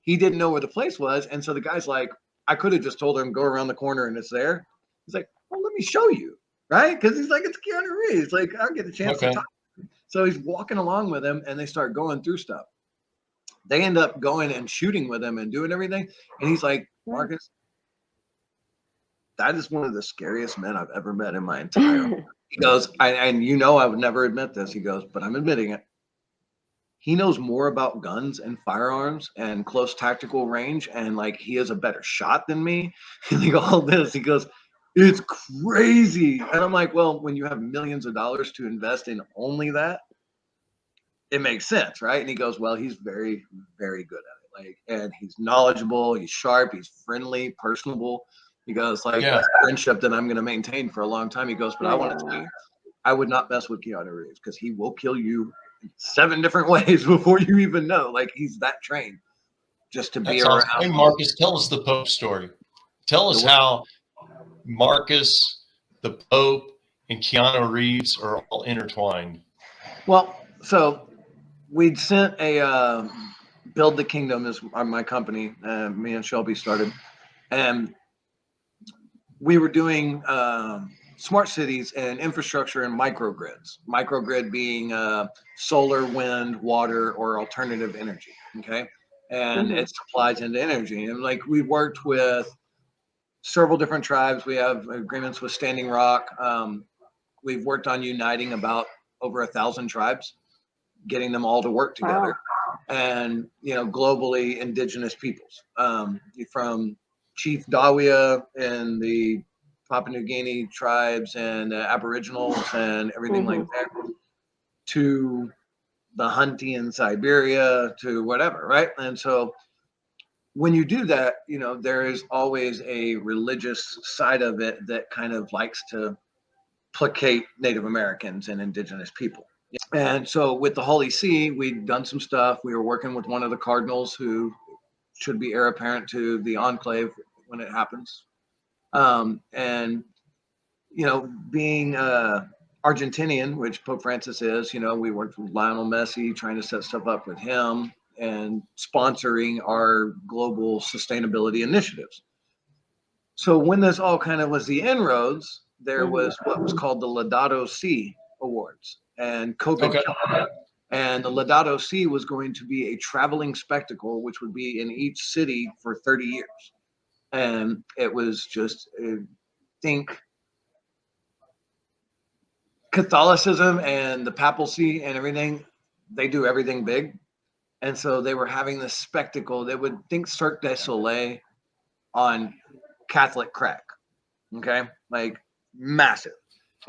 He didn't know where the place was. And so the guy's like, I could have just told him, go around the corner and it's there. He's like, well, let me show you. right? Because he's like, it's Keanu Reeves. Like, I'll get a chance to Okay. talk. So he's walking along with him, and they start going through stuff. They end up going and shooting with him and doing everything. And he's like, Marcus, that is one of the scariest men I've ever met in my entire life. He goes, and you know, I would never admit this. He goes, but I'm admitting it. He knows more about guns and firearms and close tactical range, and like he is a better shot than me. And like all this, he goes, it's crazy. And I'm like, well, when you have millions of dollars to invest in only that, it makes sense, right? And he goes, well, he's very, very good at it. Like, and he's knowledgeable, he's sharp, he's friendly, personable. He goes, like, Yeah. that's a friendship that I'm going to maintain for a long time. He goes, but I want to tell you, I would not mess with Keanu Reeves because he will kill you 7 different ways before you even know. Like, he's that trained just to be That's around. awesome. Hey, Marcus, tell us the Pope story. Tell us how Marcus, the Pope, and Keanu Reeves are all intertwined. Well, so we'd sent a Build the Kingdom is my company. Me and Shelby started, and we were doing smart cities and infrastructure and microgrids. Microgrid being solar, wind, water, or alternative energy. Okay, and it supplies into energy. And like we worked with several different tribes. We have agreements with Standing Rock. We've worked on uniting about over 1,000 tribes, getting them all to work together. Wow. And globally indigenous peoples, from Chief Dawia and the Papua New Guinea tribes and Aboriginals and everything like that, to the Hunty in Siberia, to whatever, right? And so when you do that, there is always a religious side of it that kind of likes to placate Native Americans and indigenous people. And so with the Holy See, we'd done some stuff. We were working with one of the cardinals who should be heir apparent to the enclave when it happens. And, being Argentinian, which Pope Francis is, we worked with Lionel Messi, trying to set stuff up with him and sponsoring our global sustainability initiatives. So when this all kind of was the inroads, there was what was called the Laudato Si Awards, and COVID came. And the Laudato Si was going to be a traveling spectacle, which would be in each city for 30 years. And it was just, think Catholicism and the papacy and everything, they do everything big. And so they were having this spectacle. They would think Cirque du Soleil on Catholic crack. Okay, like massive,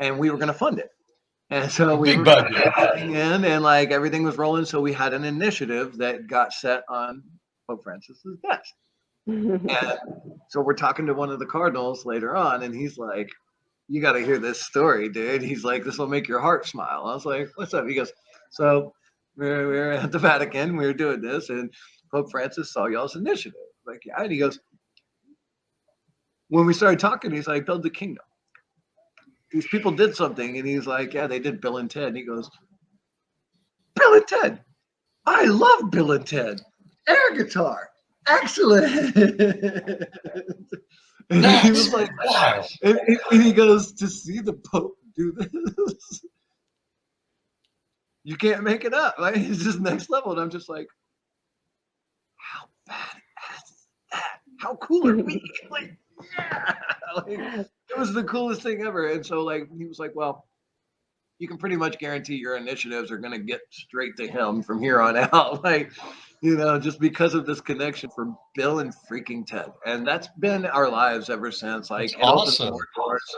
and we were going to fund it, and so we were budget in, and like everything was rolling. So we had an initiative that got set on Pope Francis's desk, and so we're talking to one of the cardinals later on, and he's like, "You got to hear this story, dude." He's like, "This will make your heart smile." I was like, "What's up?" He goes, "So we were at the Vatican, we were doing this, and Pope Francis saw y'all's initiative." Like, yeah, and he goes, when we started talking, he's like, "Build the kingdom. These people did something." And he's like, "Yeah, they did Bill and Ted." And he goes, "Bill and Ted. I love Bill and Ted. Air guitar. Excellent." And he was like, wow. And he goes, "To see the Pope do this, you can't make it up. Right? It's just next level." And I'm just like, how badass is that? How cool are we? Like, yeah. Like, it was the coolest thing ever. And so like he was like, "Well, you can pretty much guarantee your initiatives are going to get straight to him from here on out." Like, just because of this connection for Bill and freaking Ted. And that's been our lives ever since. Like, it opens more doors.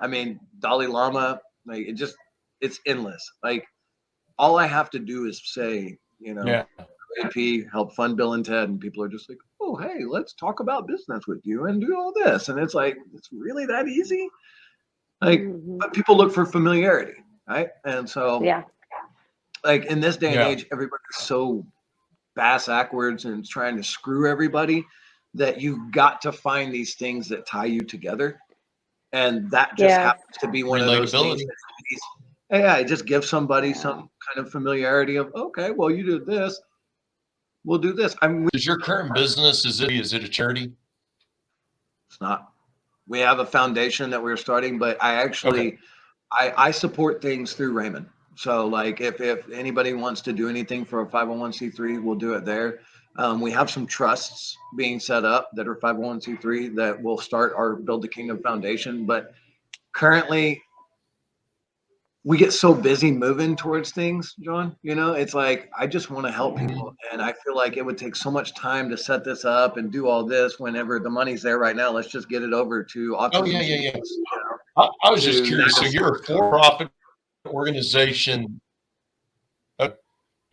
I mean, Dalai Lama, like, it's endless. Like, all I have to do is say, AP help fund Bill and Ted, and people are just like, "Oh, hey, let's talk about business with you and do all this." And it's like, it's really that easy? Like, but people look for familiarity, right? And so, like, in this day and age, everybody's so bass backwards and trying to screw everybody that you've got to find these things that tie you together. And that just happens to be one of those things. It just gives somebody some kind of familiarity of, okay, well, you do this, we'll do this. Is your current business, is it a charity? It's not. We have a foundation that we're starting, but I actually Okay. I support things through Raymond. So like if anybody wants to do anything for a 501c3, we'll do it there. We have some trusts being set up that are 501c3 that will start our Build the Kingdom Foundation. But currently, we get so busy moving towards things, John. You know, it's like I just want to help people, and I feel like it would take so much time to set this up and do all this. Whenever the money's there right now, let's just get it over to Oh, Autism yeah, yeah, yeah. Students, I was just to curious. So NACA. you're a for-profit organization, uh,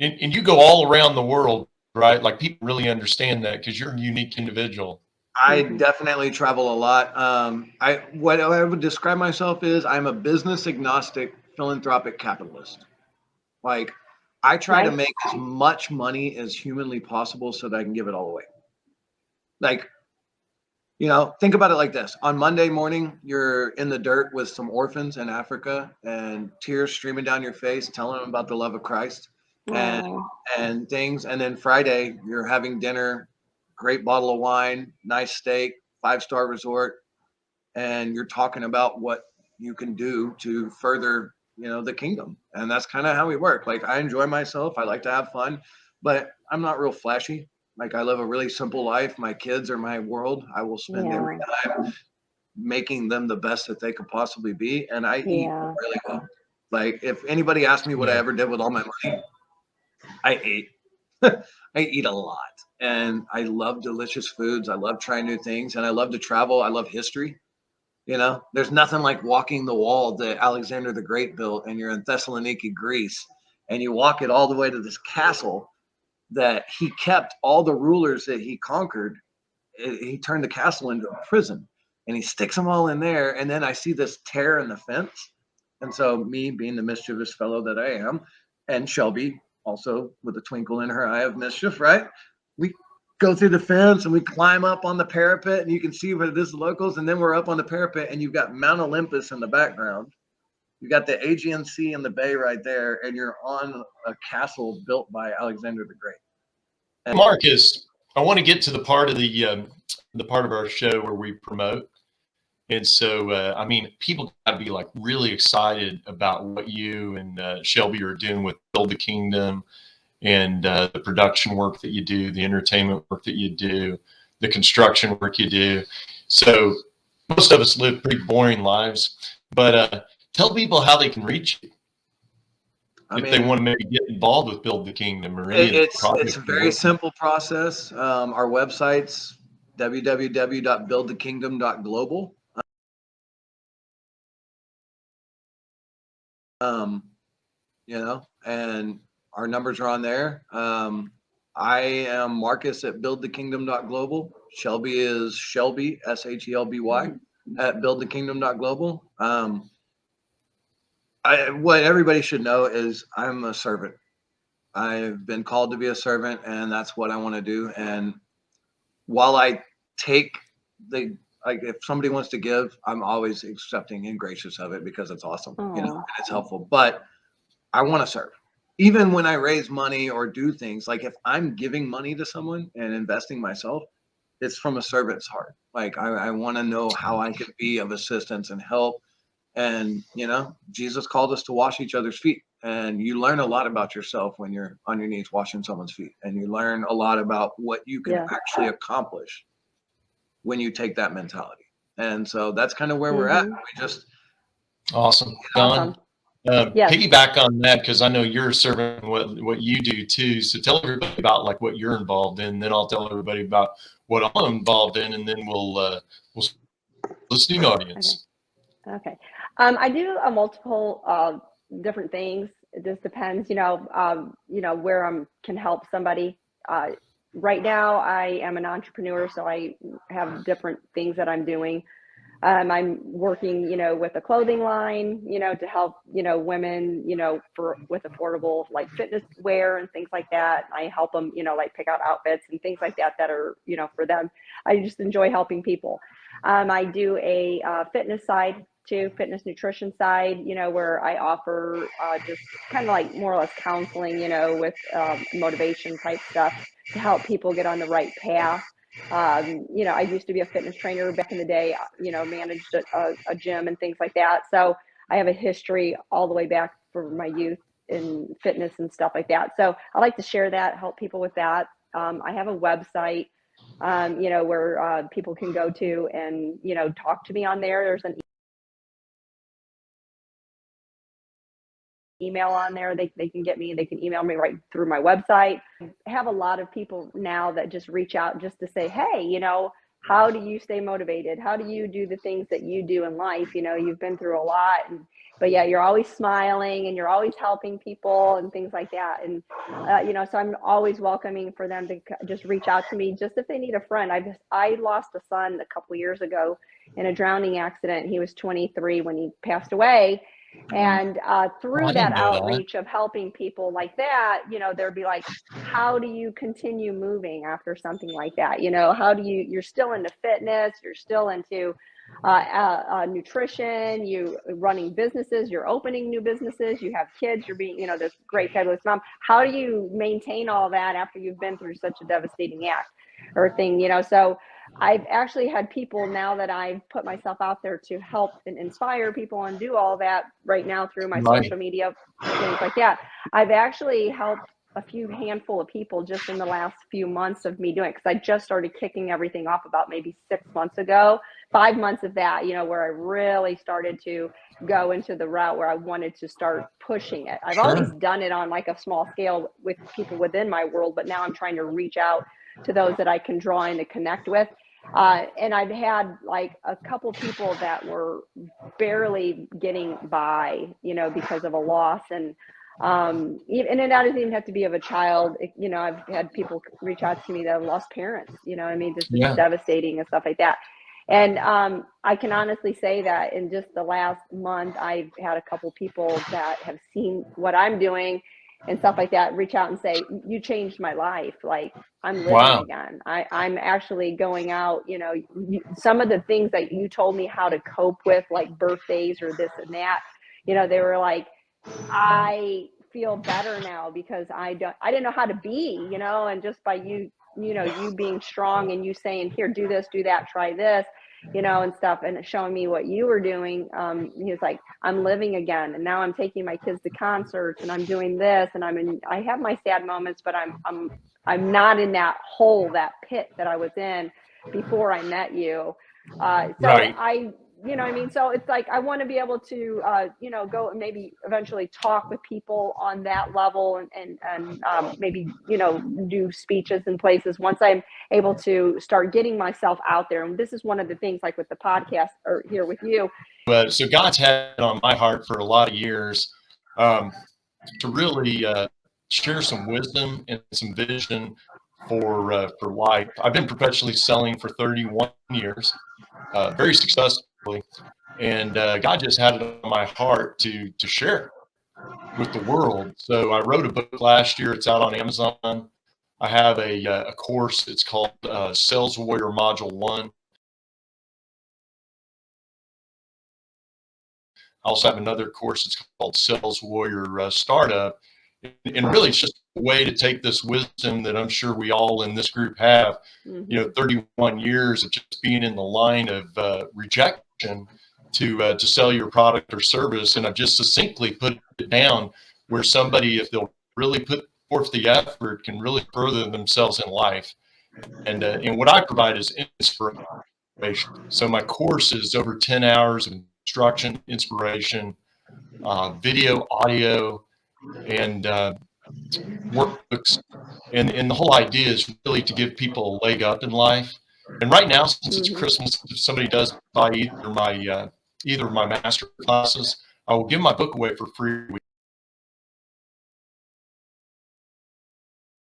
and you go all around the world, right? Like people really understand that because you're a unique individual. I Mhm. definitely travel a lot. I what I would describe myself is I'm a business agnostic philanthropic capitalist. Like I try to Nice. make as much money as humanly possible so that I can give it all away. Like, think about it like this. On Monday morning, you're in the dirt with some orphans in Africa and tears streaming down your face, telling them about the love of Christ and Oh, and things. And then Friday, you're having dinner, great bottle of wine, nice steak, 5-star resort, and you're talking about what you can do to further the kingdom. And that's kind of how we work. Like I enjoy myself, I like to have fun, but I'm not real flashy. Like I live a really simple life. My kids are my world. I will spend every yeah, time making them the best that they could possibly be, and I eat yeah, really well. Like if anybody asked me what I Yeah. ever did with all my money, I ate. I eat a lot, and I love delicious foods. I love trying new things, and I love to travel. I love history. There's nothing like walking the wall that Alexander the Great built, and you're in Thessaloniki, Greece, and you walk it all the way to this castle that he kept all the rulers that he conquered. He turned the castle into a prison, and he sticks them all in there. And then I see this tear in the fence, and so me, being the mischievous fellow that I am, and Shelby also with a twinkle in her eye of mischief, right? We go through the fence and we climb up on the parapet, and you can see where this locals, and then we're up on the parapet, and you've got Mount Olympus in the background. You got the Aegean Sea and the bay right there, and you're on a castle built by Alexander the Great. Marcus, I want to get to the part of our show where we promote. And so, I mean, people got to be like really excited about what you and Shelby are doing with Build the Kingdom and the production work that you do, the entertainment work that you do, the construction work you do. So, most of us live pretty boring lives, but tell people how they can reach you I if they mean, want to maybe get involved with Build the Kingdom or any of the it's a projects you're very working simple process. Our website's www.buildthekingdom.global. Um, and our numbers are on there. I am Marcus at buildthekingdom.global. Shelby is Shelby, Shelby, at buildthekingdom.global. What everybody should know is I'm a servant. I've been called to be a servant, and that's what I want to do. And while I take the like, if somebody wants to give, I'm always accepting and gracious of it because it's awesome, oh, and it's helpful. But I want to serve. Even when I raise money or do things, like if I'm giving money to someone and investing myself, it's from a servant's heart. Like I want to know how I could be of assistance and help. And Jesus called us to wash each other's feet. And you learn a lot about yourself when you're on your knees washing someone's feet. And you learn a lot about what you can yeah. actually accomplish when you take that mentality. And so that's kind of where we're at. Mm-hmm. We just Awesome. Awesome. Don, Yes. piggyback on that because I know you're serving what you do too. So tell everybody about like what you're involved in. Then I'll tell everybody about what I'm involved in, and then we'll listening Okay. audience. Okay. I do a multiple different things. It just depends, where I can help somebody. Right now, I am an entrepreneur, so I have different things that I'm doing. I'm working, with a clothing line, to help, women, with affordable like fitness wear and things like that. I help them, like pick out outfits and things like that that are, for them. I just enjoy helping people. I do a fitness side too, fitness nutrition side, where I offer just kind of like more or less counseling, with motivation type stuff to help people get on the right path. You know, I used to be a fitness trainer back in the day, you know, managed a gym and things like that. So I have a history all the way back for my youth in fitness and stuff like that. So I like to share that, help people with that. I have a website, you know, where people can go to and, you know, talk to me on there. There's an email on there. They can get me, they can email me right through my website. I have a lot of people now that just reach out just to say, hey, you know, how do you stay motivated? How do you do the things that you do in life? You know, you've been through a lot, but yeah, you're always smiling and you're always helping people and things like that. And, you know, so I'm always welcoming for them to just reach out to me just if they need a friend. I lost a son a couple of years ago in a drowning accident. He was 23 when he passed away. And through I that didn't know that. outreach of helping people like that, you know, they'd be like, how do you continue moving after something like that? You know, how do you're still into fitness, you're still into nutrition, you running businesses, you're opening new businesses, you have kids, you're being, you know, this great fabulous mom. How do you maintain all that after you've been through such a devastating act or thing, you know? So I've actually had people, now that I've put myself out there to help and inspire people and do all that right now through my Right. social media, things like that. I've actually helped a few handful of people just in the last few months of me doing it, because I just started kicking everything off about maybe 6 months ago, 5 months of that, you know, where I really started to go into the route where I wanted to start pushing it. I've always Sure. done it on like a small scale with people within my world, but now I'm trying to reach out to those that I can draw in to connect with. And I've had like a couple people that were barely getting by, you know, because of a loss. And it doesn't even have to be of a child. You know, I've had people reach out to me that have lost parents, you know, I mean, this is Yeah. devastating and stuff like that. And I can honestly say that in just the last month, I've had a couple people that have seen what I'm doing and stuff like that reach out and say, you changed my life. Like, I'm living Wow. again. I'm actually going out, you know, some of the things that you told me how to cope with, like birthdays or this and that, you know, they were like, I feel better now because I didn't know how to be, you know, and just by you know, you being strong and you saying, here, do this, do that, try this, you know, and stuff, and showing me what you were doing. He was like, I'm living again, and now I'm taking my kids to concerts, and I'm doing this, and I have my sad moments, but I'm not in that hole, that pit that I was in before I met you. So Right. you know what I mean? So it's like, I want to be able to, you know, go and maybe eventually talk with people on that level and maybe, you know, do speeches in places once I'm able to start getting myself out there. And this is one of the things, like with the podcast or here with you. But so God's had it on my heart for a lot of years, to really share some wisdom and some vision for life. I've been professionally selling for 31 years, very successfully, and God just had it on my heart to share with the world. So I wrote a book last year. It's out on Amazon. I have a course. It's called Sales Warrior Module 1. I also have another course. It's called Sales Warrior Startup. And really, it's just a way to take this wisdom that I'm sure we all in this group have, Mm-hmm. you know, 31 years of just being in the line of rejection to sell your product or service. And I've just succinctly put it down where somebody, if they'll really put forth the effort, can really further themselves in life. And what I provide is inspiration. So my course is over 10 hours of instruction, inspiration, video, audio, and workbooks. And the whole idea is really to give people a leg up in life. And right now, since it's Mm-hmm. Christmas, if somebody does buy either of my master classes, I will give my book away for free,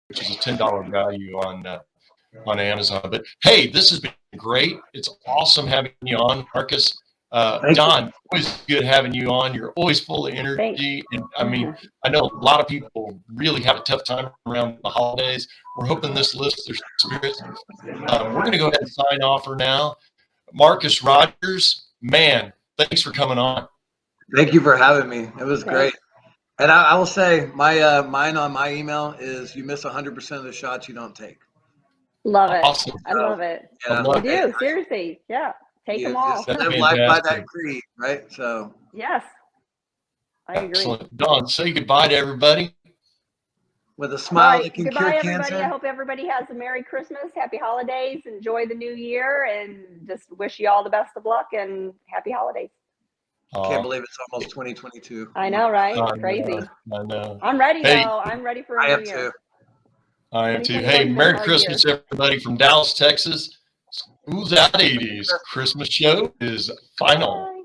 which is a $10 value on Amazon. But hey, this has been great. It's awesome having you on, Marcus. Thank you. Don, always good having you on. You're always full of energy. And I mean, I know a lot of people really have a tough time around the holidays. We're hoping this lifts their spirits. We're going to go ahead and sign off for now. Marcus Rogers, man, thanks for coming on. Thank you for having me. It was great. Thanks. And I will say, my mine on my email is, you miss 100% of the shots you don't take. Love it. Awesome. I love it. I Yeah. love You it. do, seriously. Yeah. Take You them all. just That's live life by that fantastic. creed, right? So Yes. I agree. Excellent. Don, say goodbye to everybody. with a All smile right. that can Goodbye, cure everybody. cancer. I hope everybody has a Merry Christmas, Happy Holidays, enjoy the new year, and just wish you all the best of luck and Happy Holidays. Can't believe it's almost 2022. I know, right? I Crazy. know. I know. I'm ready, Hey, though. I'm ready for a I new am year. too. I am too. 2021's Hey, been a Merry hard Christmas, year. everybody from Dallas, Texas. School's Out 80s Christmas show is final. Bye.